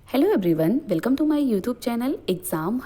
Hello everyone, welcome to my YouTube channel Exam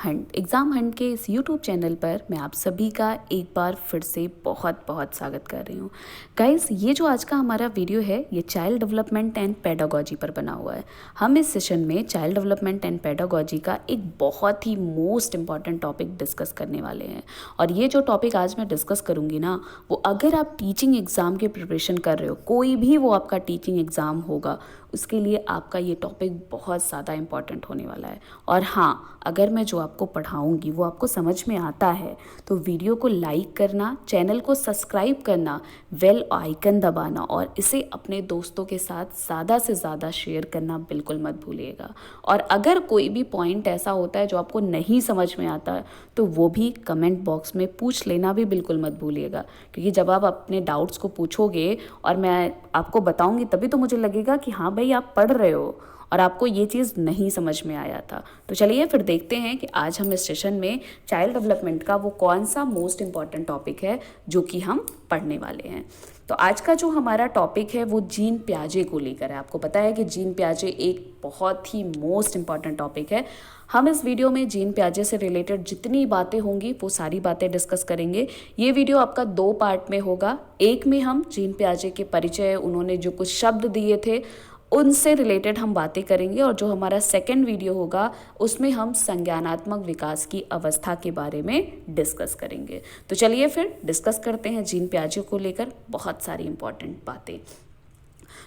Hunt के इस YouTube channel पर मैं आप सभी का एक बार फिर से बहुत बहुत स्वागत कर रही हूँ। गाइस, ये जो आज का हमारा वीडियो है ये चाइल्ड डेवलपमेंट एंड पेडागोजी पर बना हुआ है। हम इस सेशन में चाइल्ड डेवलपमेंट एंड पेडागोजी का एक बहुत ही मोस्ट इम्पॉर्टेंट टॉपिक डिस्कस करने वाले हैं। और ये जो टॉपिक आज मैं डिस्कस करूँगी ना, वो अगर आप टीचिंग एग्ज़ाम की प्रिपरेशन कर रहे हो, कोई भी वो आपका टीचिंग एग्ज़ाम होगा, उसके लिए आपका ये टॉपिक बहुत ज़्यादा इम्पॉर्टेंट होने वाला है। और हाँ, अगर मैं जो आपको पढ़ाऊँगी वो आपको समझ में आता है तो वीडियो को लाइक करना, चैनल को सब्सक्राइब करना, बेल आइकन दबाना और इसे अपने दोस्तों के साथ ज़्यादा से ज़्यादा शेयर करना बिल्कुल मत भूलिएगा। और अगर कोई भी पॉइंट ऐसा होता है जो आपको नहीं समझ में आता है तो वो भी कमेंट बॉक्स में पूछ लेना भी बिल्कुल मत भूलिएगा, क्योंकि जब आप अपने डाउट्स को पूछोगे और मैं आपको बताऊंगी तभी तो मुझे लगेगा कि हाँ भाई, आप पढ़ रहे हो और आपको ये चीज़ नहीं समझ में आया था। तो चलिए फिर देखते हैं कि आज हम इस सेशन में चाइल्ड डेवलपमेंट का वो कौन सा मोस्ट इम्पॉर्टेंट टॉपिक है जो कि हम पढ़ने वाले हैं। तो आज का जो हमारा टॉपिक है वो जीन पियाजे को लेकर है। आपको पता है कि जीन पियाजे एक बहुत ही मोस्ट इम्पॉर्टेंट टॉपिक है। हम इस वीडियो में जीन पियाजे से रिलेटेड जितनी बातें होंगी वो सारी बातें डिस्कस करेंगे। ये वीडियो आपका 2 पार्ट में होगा। एक में हम जीन पियाजे के परिचय, उन्होंने जो कुछ शब्द दिए थे उनसे रिलेटेड हम बातें करेंगे, और जो हमारा सेकंड वीडियो होगा उसमें हम संज्ञानात्मक विकास की अवस्था के बारे में डिस्कस करेंगे। तो चलिए फिर डिस्कस करते हैं जीन पियाजे को लेकर बहुत सारी इंपॉर्टेंट बातें।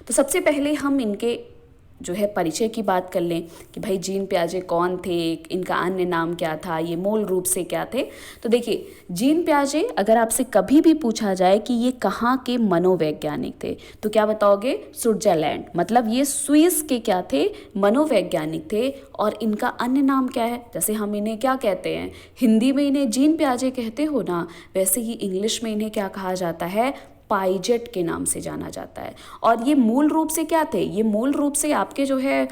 तो सबसे पहले हम इनके जो है परिचय की बात कर लें कि भाई जीन पियाजे कौन थे, इनका अन्य नाम क्या था, ये मूल रूप से क्या थे। तो देखिए, जीन पियाजे अगर आपसे कभी भी पूछा जाए कि ये कहाँ के मनोवैज्ञानिक थे तो क्या बताओगे? स्विट्जरलैंड, मतलब ये स्विस के क्या थे? मनोवैज्ञानिक थे। और इनका अन्य नाम क्या है? जैसे हम इन्हें क्या कहते हैं, हिंदी में इन्हें जीन पियाजे कहते हो ना, वैसे ही इंग्लिश में इन्हें क्या कहा जाता है? पाइजेट के नाम से जाना जाता है। और ये मूल रूप से क्या थे? ये मूल रूप से आपके जो है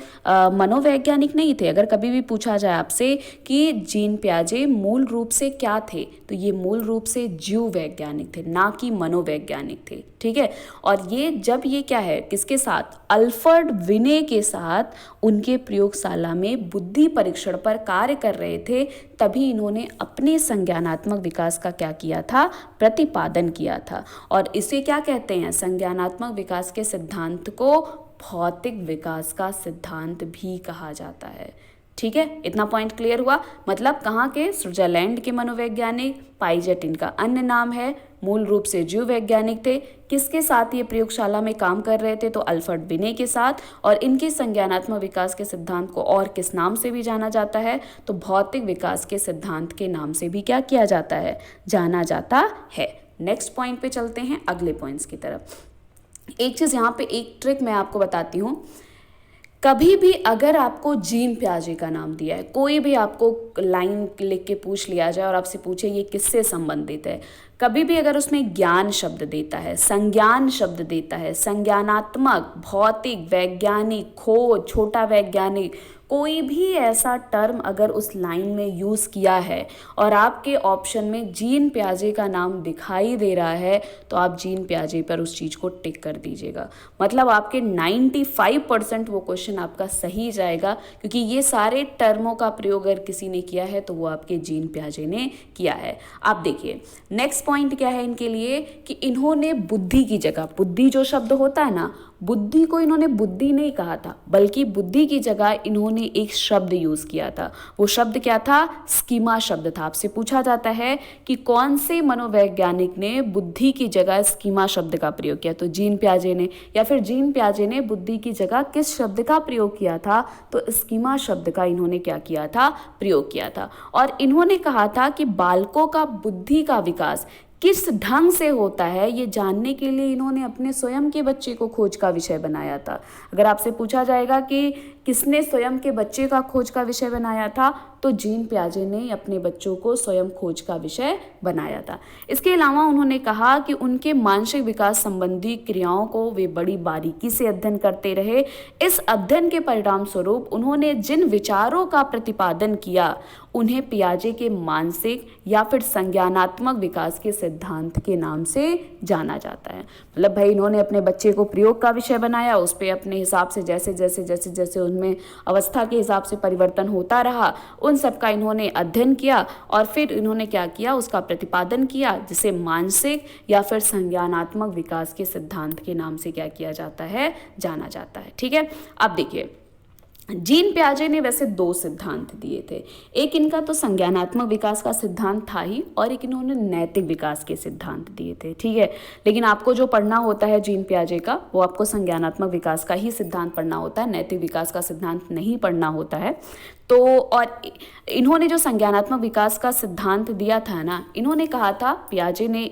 मनोवैज्ञानिक नहीं थे। अगर कभी भी पूछा जाए आपसे कि जीन पियाजे मूल रूप से क्या थे, तो ये मूल रूप से जीव वैज्ञानिक थे, ना कि मनोवैज्ञानिक थे। ठीक है। और ये जब ये क्या है, किसके साथ? अल्फ्रेड विने के साथ उनके प्रयोगशाला में बुद्धि परीक्षण पर कार्य कर रहे थे, तभी इन्होंने अपने संज्ञानात्मक विकास का क्या किया था? प्रतिपादन किया था। और इसे क्या कहते हैं? संज्ञानात्मक विकास के सिद्धांत को भौतिक विकास का सिद्धांत भी कहा जाता है। ठीक है, इतना पॉइंट क्लियर हुआ। मतलब कहाँ के? स्विट्जरलैंड के मनोवैज्ञानिक, पाइजेट इनका अन्य नाम है, मूल रूप से जीव वैज्ञानिक थे। किसके साथ ये प्रयोगशाला में काम कर रहे थे? तो अल्फ्रेड बिने के साथ। और इनके संज्ञानात्मक विकास के सिद्धांत को और किस नाम से भी जाना जाता है? तो भौतिक विकास के सिद्धांत के नाम से भी क्या किया जाता है? जाना जाता है। नेक्स्ट पॉइंट पे चलते हैं, अगले पॉइंट्स की तरफ। एक चीज़ यहाँ पे, एक ट्रिक मैं आपको बताती हूँ। कभी भी अगर आपको जीन पियाजे का नाम दिया है, कोई भी आपको लाइन लिख के पूछ लिया जाए और आपसे पूछे ये किससे संबंधित है, कभी भी अगर उसमें ज्ञान शब्द देता है, संज्ञान शब्द देता है, संज्ञानात्मक, भौतिक, वैज्ञानिक, खोज, छोटा वैज्ञानिक, कोई भी ऐसा टर्म अगर उस लाइन में यूज़ किया है और आपके ऑप्शन में जीन पियाजे का नाम दिखाई दे रहा है, तो आप जीन पियाजे पर उस चीज़ को टिक कर दीजिएगा। मतलब आपके 95% वो क्वेश्चन आपका सही जाएगा, क्योंकि ये सारे टर्मों का प्रयोग अगर किसी ने किया है तो वो आपके जीन पियाजे ने किया है। आप देखिए नेक्स्ट पॉइंट क्या है इनके लिए, कि इन्होंने बुद्धि की जगह, बुद्धि जो शब्द होता है ना, बुद्धि को इन्होंने बुद्धि नहीं कहा था, बल्कि बुद्धि की जगह इन्होंने एक शब्द यूज किया था। वो शब्द क्या था? स्कीमा शब्द था। आपसे पूछा जाता है कि कौन से मनोवैज्ञानिक ने बुद्धि की जगह स्कीमा शब्द का प्रयोग किया, तो जीन पियाजे ने। या फिर जीन पियाजे ने बुद्धि की जगह किस शब्द का प्रयोग किया था? तो स्कीमा शब्द का इन्होंने क्या किया था? प्रयोग किया था। और इन्होंने कहा था कि बालकों का बुद्धि का विकास किस ढंग से होता है, ये जानने के लिए इन्होंने अपने स्वयं के बच्चे को खोज का विषय बनाया था। अगर आपसे पूछा जाएगा कि किसने स्वयं के बच्चे का खोज का विषय बनाया था, तो जीन पियाजे ने अपने बच्चों को स्वयं खोज का विषय बनाया था। इसके अलावा उन्होंने कहा कि उनके मानसिक विकास संबंधी क्रियाओं को वे बड़ी बारीकी से अध्ययन करते रहे। इस अध्ययन के परिणाम स्वरूप उन्होंने जिन विचारों का प्रतिपादन किया उन्हें पियाजे के मानसिक या फिर संज्ञानात्मक विकास के सिद्धांत के नाम से जाना जाता है। मतलब भाई इन्होंने अपने बच्चे को प्रयोग का विषय बनाया, उस पर अपने हिसाब से जैसे जैसे जैसे जैसे उनमें अवस्था के हिसाब से परिवर्तन होता रहा उन सब का इन्होंने अध्ययन किया और फिर इन्होंने क्या किया, उसका प्रतिपादन किया, जिसे मानसिक या फिर संज्ञानात्मक विकास के सिद्धांत के नाम से क्या किया जाता है, जाना जाता है। ठीक है, अब देखिए जीन पियाजे ने वैसे दो सिद्धांत दिए थे, एक इनका तो संज्ञानात्मक विकास का सिद्धांत था ही और एक इन्होंने नैतिक विकास के सिद्धांत दिए थे। ठीक है, लेकिन आपको जो पढ़ना होता है जीन पियाजे का वो आपको संज्ञानात्मक विकास का ही सिद्धांत पढ़ना होता है, नैतिक विकास का सिद्धांत नहीं पढ़ना होता है। तो और इन्होंने जो संज्ञानात्मक विकास का सिद्धांत दिया था ना, इन्होंने कहा था, पियाजे ने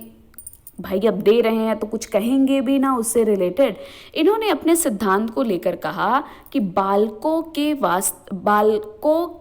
भाई अब दे रहे हैं तो कुछ कहेंगे भी ना उससे रिलेटेड, इन्होंने अपने सिद्धांत को लेकर कहा कि बालकों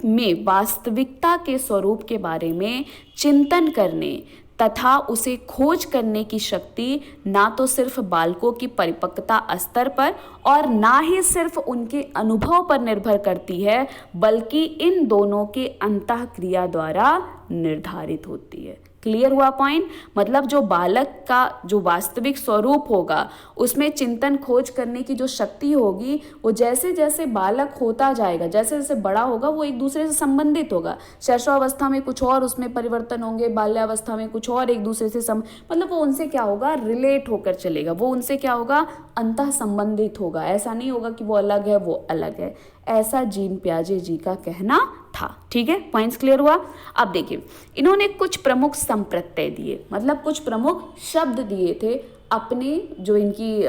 में वास्तविकता के स्वरूप के बारे में चिंतन करने तथा उसे खोज करने की शक्ति ना तो सिर्फ बालकों की परिपक्वता स्तर पर और ना ही सिर्फ उनके अनुभव पर निर्भर करती है, बल्कि इन दोनों के अंतःक्रिया द्वारा निर्धारित होती है। क्लियर हुआ पॉइंट? मतलब जो बालक का जो वास्तविक स्वरूप होगा उसमें चिंतन खोज करने की जो शक्ति होगी वो जैसे जैसे बालक होता जाएगा, जैसे जैसे बड़ा होगा वो एक दूसरे से संबंधित होगा। शैशवावस्था में कुछ और उसमें परिवर्तन होंगे, बाल्यावस्था में कुछ और एक दूसरे से मतलब वो उनसे क्या होगा, रिलेट होकर चलेगा, वो उनसे क्या होगा, अंतः संबंधित होगा। ऐसा नहीं होगा कि वो अलग है वो अलग है, ऐसा जीन पियाजे जी का कहना था। ठीक है, पॉइंट्स क्लियर हुआ? अब देखिए इन्होंने कुछ प्रमुख संप्रत्यय दिए, मतलब कुछ प्रमुख शब्द दिए थे अपने जो इनकी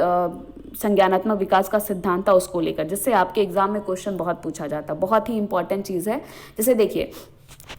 संज्ञानात्मक विकास का सिद्धांत था उसको लेकर, जिससे आपके एग्जाम में क्वेश्चन बहुत पूछा जाता, बहुत ही इंपॉर्टेंट चीज़ है। जैसे देखिए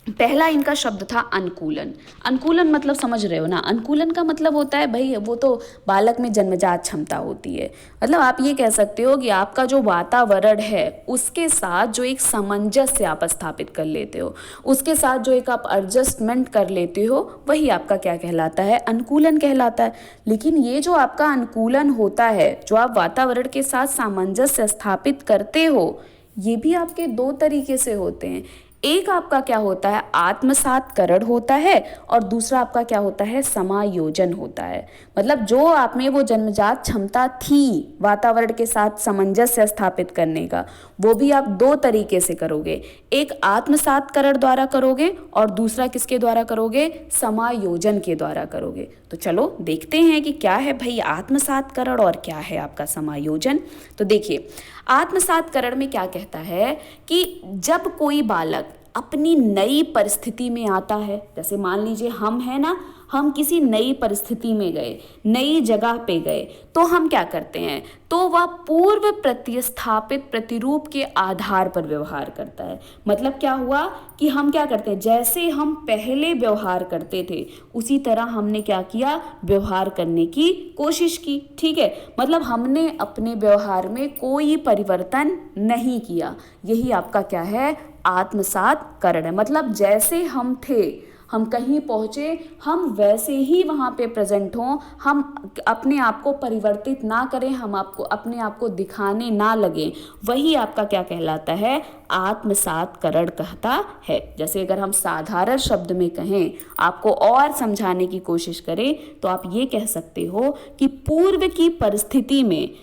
पहला इनका शब्द था अनुकूलन। अनुकूलन मतलब समझ रहे हो ना, अनुकूलन का मतलब होता है भाई वो तो बालक में जन्मजात क्षमता होती है। मतलब आप ये कह सकते हो कि आपका जो वातावरण है उसके साथ जो एक सामंजस्य आप स्थापित कर लेते हो, उसके साथ जो एक आप एडजस्टमेंट कर लेते हो, वही आपका क्या कहलाता है, अनुकूलन कहलाता है। लेकिन ये जो आपका अनुकूलन होता है, जो आप वातावरण के साथ सामंजस्य स्थापित करते हो, ये भी आपके दो तरीके से होते हैं। एक आपका क्या होता है, आत्मसात्करण होता है और दूसरा आपका क्या होता है, समायोजन होता है। मतलब जो आप में वो जन्मजात क्षमता थी वातावरण के साथ सामंजस्य स्थापित करने का, वो भी आप दो तरीके से करोगे, एक आत्मसात्करण द्वारा करोगे और दूसरा किसके द्वारा करोगे, समायोजन के द्वारा करोगे। तो चलो देखते हैं कि क्या है भाई आत्मसात्करण और क्या है आपका समायोजन। तो देखिए आत्मसात्करण में क्या कहता है कि जब कोई बालक अपनी नई परिस्थिति में आता है, जैसे मान लीजिए हम है ना, हम किसी नई परिस्थिति में गए, नई जगह पे गए, तो हम क्या करते हैं, तो वह पूर्व प्रतिस्थापित प्रतिरूप के आधार पर व्यवहार करता है। मतलब क्या हुआ कि हम क्या करते हैं, जैसे हम पहले व्यवहार करते थे उसी तरह हमने क्या किया, व्यवहार करने की कोशिश की। ठीक है, मतलब हमने अपने व्यवहार में कोई परिवर्तन नहीं किया। यही आपका क्या है, आत्मसात्करण है। मतलब जैसे हम थे, हम कहीं पहुँचे, हम वैसे ही वहाँ पे प्रेजेंट हों, हम अपने आप को परिवर्तित ना करें, हम आपको अपने आप को दिखाने ना लगें, वही आपका क्या कहलाता है, आत्मसात्करण कहता है। जैसे अगर हम साधारण शब्द में कहें, आपको और समझाने की कोशिश करें, तो आप ये कह सकते हो कि पूर्व की परिस्थिति में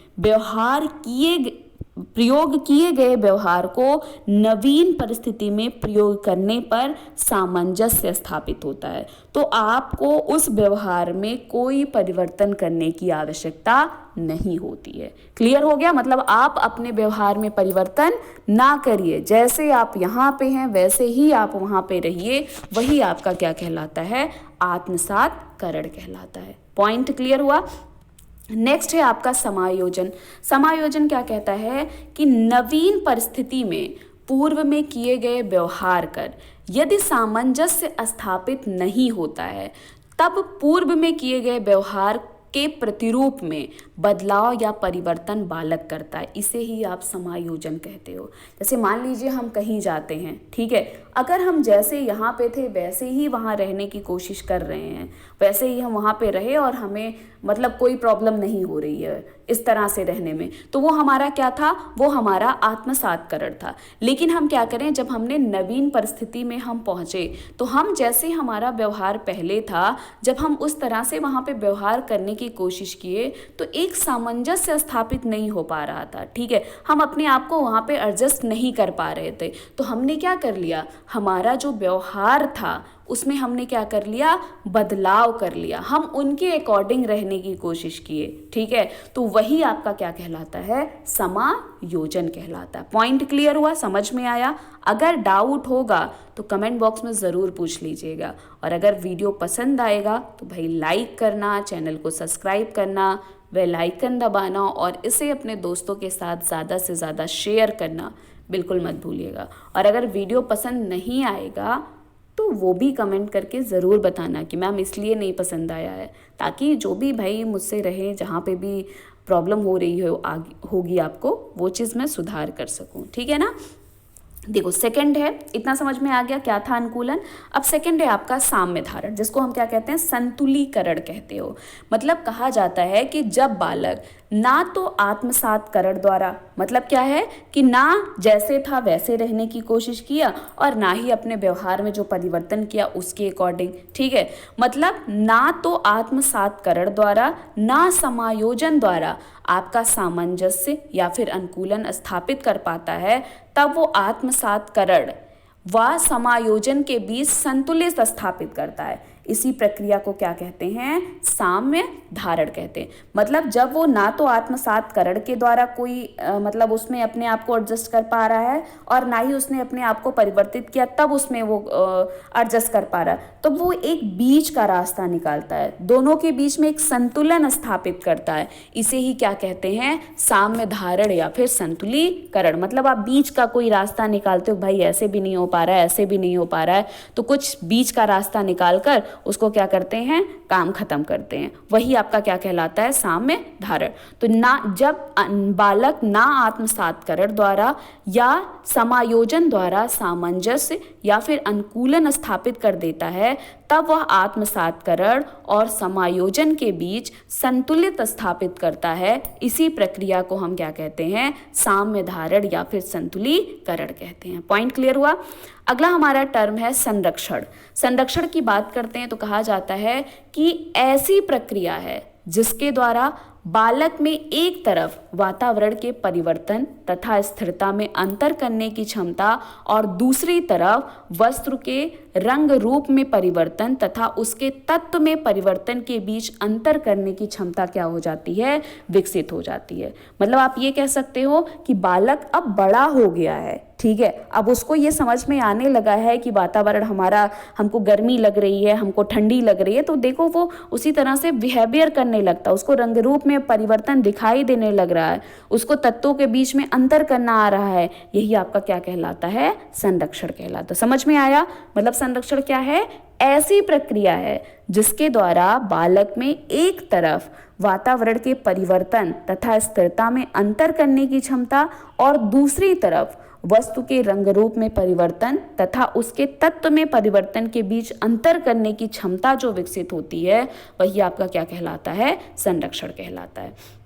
प्रयोग किए गए व्यवहार को नवीन परिस्थिति में प्रयोग करने पर सामंजस्य स्थापित होता है। तो आपको उस व्यवहार में कोई परिवर्तन करने की आवश्यकता नहीं होती है। क्लियर हो गया? मतलब आप अपने व्यवहार में परिवर्तन ना करिए, जैसे आप यहाँ पे हैं वैसे ही आप वहाँ पे रहिए, वही आपका क्या कहलाता है, आत्मसात्करण कहलाता है। पॉइंट क्लियर हुआ? नेक्स्ट है आपका समायोजन। समायोजन क्या कहता है कि नवीन परिस्थिति में पूर्व में किए गए व्यवहार कर यदि सामंजस्य स्थापित नहीं होता है, तब पूर्व में किए गए व्यवहार के प्रतिरूप में बदलाव या परिवर्तन बालक करता है, इसे ही आप समायोजन कहते हो। जैसे मान लीजिए हम कहीं जाते हैं, ठीक है, अगर हम जैसे यहाँ पे थे वैसे ही वहाँ रहने की कोशिश कर रहे हैं, वैसे ही हम वहाँ पे रहे और हमें मतलब कोई प्रॉब्लम नहीं हो रही है इस तरह से रहने में, तो वो हमारा क्या था, वो हमारा आत्मसात्करण था। लेकिन हम क्या करें, जब हमने नवीन परिस्थिति में हम पहुँचे तो हम जैसे हमारा व्यवहार पहले था, जब हम उस तरह से वहाँ पे व्यवहार करने की कोशिश किए तो एक सामंजस्य स्थापित नहीं हो पा रहा था, ठीक है, हम अपने आप को वहाँ पे एडजस्ट नहीं कर पा रहे थे। तो हमने क्या कर लिया, हमारा जो व्यवहार था उसमें हमने क्या कर लिया, बदलाव कर लिया, हम उनके अकॉर्डिंग रहने की कोशिश किए, ठीक है। तो वही आपका क्या कहलाता है, समायोजन कहलाता है। पॉइंट क्लियर हुआ, समझ में आया? अगर डाउट होगा तो कमेंट बॉक्स में ज़रूर पूछ लीजिएगा, और अगर वीडियो पसंद आएगा तो भाई लाइक करना, चैनल को सब्सक्राइब करना, बेल आइकन दबाना और इसे अपने दोस्तों के साथ ज़्यादा से ज़्यादा शेयर करना बिल्कुल मत भूलिएगा। और अगर वीडियो पसंद नहीं आएगा तो वो भी कमेंट करके ज़रूर बताना कि मैम इसलिए नहीं पसंद आया है, ताकि जो भी भाई मुझसे रहे, जहाँ पे भी प्रॉब्लम हो रही हो होगी आपको, वो चीज़ मैं सुधार कर सकूँ, ठीक है ना। देखो सेकंड है, इतना समझ में आ गया क्या था अनुकूलन। अब सेकंड है आपका साम्य धारण, जिसको हम क्या कहते हैं, संतुलीकरण कहते हो। मतलब कहा जाता है कि जब बालक ना तो आत्मसात्करण द्वारा, मतलब क्या है कि ना जैसे था वैसे रहने की कोशिश किया और ना ही अपने व्यवहार में जो परिवर्तन किया उसके अकॉर्डिंग, ठीक है, मतलब ना तो आत्मसात्करण द्वारा ना समायोजन द्वारा आपका सामंजस्य या फिर अनुकूलन स्थापित कर पाता है, तब वो आत्मसात्करण व समायोजन के बीच संतुलित स्थापित करता है। इसी प्रक्रिया को क्या कहते हैं, साम्य धारण कहते हैं। मतलब जब वो ना तो आत्मसात्करण के द्वारा कोई मतलब उसमें अपने आप को एडजस्ट कर पा रहा है और ना ही उसने अपने आप को परिवर्तित किया तब उसमें वो एडजस्ट कर पा रहा है, तो वो एक बीच का रास्ता निकालता है, दोनों के बीच में एक संतुलन स्थापित करता है। इसे ही क्या कहते हैं, साम्य धारण या फिर संतुलीकरण। मतलब आप बीच का कोई रास्ता निकालते हो, भाई ऐसे भी नहीं हो पा रहा है, ऐसे भी नहीं हो पा रहा है, तो कुछ बीच का रास्ता निकाल कर उसको क्या करते हैं, काम खत्म करते हैं। वही आपका क्या कहलाता है, साम्य धारण। तो ना जब बालक ना आत्मसात्करण द्वारा या समायोजन द्वारा सामंजस्य या फिर अनुकूलन स्थापित कर देता है, तब वह आत्मसात्करण और समायोजन के बीच संतुलित स्थापित करता है। इसी प्रक्रिया को हम क्या कहते हैं, साम्य धारण या फिर संतुलीकरण कहते हैं। पॉइंट क्लियर हुआ। अगला हमारा टर्म है संरक्षण। संरक्षण की बात करते हैं तो कहा जाता है कि ऐसी प्रक्रिया है जिसके द्वारा बालक में एक तरफ वातावरण के परिवर्तन तथा स्थिरता में अंतर करने की क्षमता और दूसरी तरफ वस्त्र के रंग रूप में परिवर्तन तथा उसके तत्व में परिवर्तन के बीच अंतर करने की क्षमता क्या हो जाती है, विकसित हो जाती है। मतलब आप ये कह सकते हो कि बालक अब बड़ा हो गया है, ठीक है, अब उसको ये समझ में आने लगा है कि वातावरण हमारा, हमको गर्मी लग रही है, हमको ठंडी लग रही है, तो देखो वो उसी तरह से बिहेवियर करने लगता है, उसको रंग रूप में परिवर्तन दिखाई देने लग रहा है, उसको तत्वों के बीच में अंतर करना आ रहा है। यही आपका क्या कहलाता है, संरक्षण कहलाता है। समझ में आया? मतलब संरक्षण क्या है, ऐसी प्रक्रिया है जिसके द्वारा बालक में एक तरफ वातावरण के परिवर्तन तथा स्थिरता में अंतर करने की क्षमता और दूसरी तरफ वस्तु के रंग रूप में परिवर्तन तथा उसके तत्व में परिवर्तन के बीच अंतर करने की क्षमता जो विकसित होती है, वही आपका क्या कहलाता है, संरक्षण कहलाता है।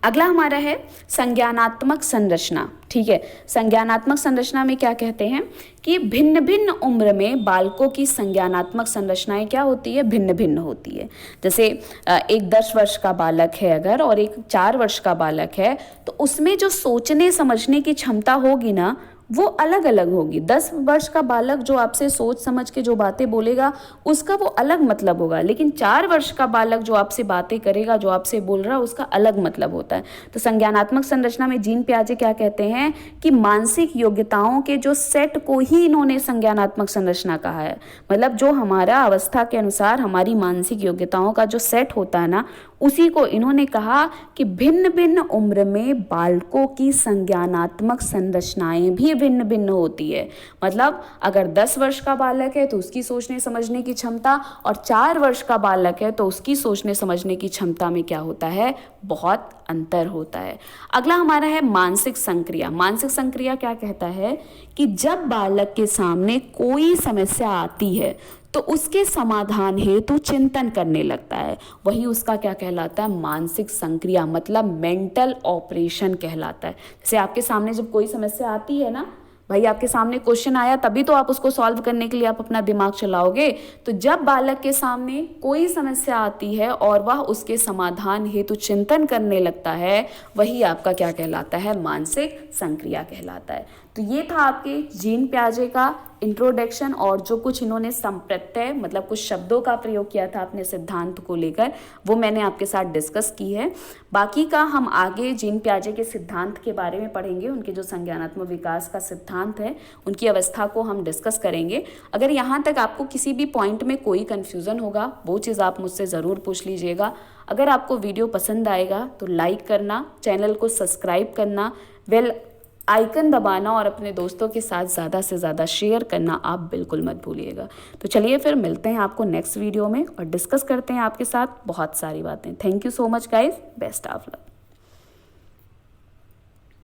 अगला हमारा है संज्ञानात्मक संरचना। ठीक है, संज्ञानात्मक संरचना में क्या कहते हैं कि भिन्न भिन्न उम्र में बालकों की संज्ञानात्मक संरचनाएं क्या होती है, भिन्न भिन्न होती है। जैसे एक 10 वर्ष का बालक है अगर और एक 4 वर्ष का बालक है, तो उसमें जो सोचने समझने की क्षमता होगी ना, वो अलग अलग होगी। 10 वर्ष का बालक जो आपसे सोच समझ के जो बातें बोलेगा उसका वो अलग मतलब होगा, लेकिन 4 वर्ष का बालक जो आपसे बातें करेगा, जो आपसे बोल रहा है, उसका अलग मतलब होता है। तो संज्ञानात्मक संरचना में जीन पियाजे क्या कहते हैं कि मानसिक योग्यताओं के जो सेट को ही इन्होंने संज्ञानात्मक संरचना कहा है। मतलब जो हमारा अवस्था के अनुसार हमारी मानसिक योग्यताओं का जो सेट होता है ना, उसी को इन्होंने कहा कि भिन्न भिन्न उम्र में बालकों की संज्ञानात्मक संरचनाएं भी भिन्न भिन्न होती है। मतलब अगर 10 वर्ष का बालक है तो उसकी सोचने समझने की क्षमता, और 4 वर्ष का बालक है तो उसकी सोचने समझने की क्षमता में क्या होता है, बहुत अंतर होता है। अगला हमारा है मानसिक संक्रिया। मानसिक संक्रिया क्या कहता है कि जब बालक के सामने कोई समस्या आती है तो उसके समाधान हेतु चिंतन करने लगता है, वही उसका क्या कहलाता है, मानसिक संक्रिया, मतलब मेंटल ऑपरेशन कहलाता है। जैसे आपके सामने जब कोई समस्या आती है ना, भाई आपके सामने क्वेश्चन आया तभी तो आप उसको सॉल्व करने के लिए आप अपना दिमाग चलाओगे। तो जब बालक के सामने कोई समस्या आती है और वह उसके समाधान हेतु चिंतन करने लगता है, वही आपका क्या कहलाता है, मानसिक संक्रिया कहलाता है। तो ये था आपके जीन पियाजे का इंट्रोडक्शन, और जो कुछ इन्होंने संप्रत्यय मतलब कुछ शब्दों का प्रयोग किया था अपने सिद्धांत को लेकर, वो मैंने आपके साथ डिस्कस की है। बाकी का हम आगे जीन पियाजे के सिद्धांत के बारे में पढ़ेंगे, उनके जो संज्ञानात्मक विकास का सिद्धांत है उनकी अवस्था को हम डिस्कस करेंगे। अगर यहाँ तक आपको किसी भी पॉइंट में कोई कन्फ्यूज़न होगा वो चीज़ आप मुझसे ज़रूर पूछ लीजिएगा। अगर आपको वीडियो पसंद आएगा तो लाइक करना, चैनल को सब्सक्राइब करना, बेल आइकन दबाना और अपने दोस्तों के साथ ज़्यादा से ज़्यादा शेयर करना आप बिल्कुल मत भूलिएगा। तो चलिए फिर मिलते हैं आपको नेक्स्ट वीडियो में और डिस्कस करते हैं आपके साथ बहुत सारी बातें। Thank you so much guys, best of luck.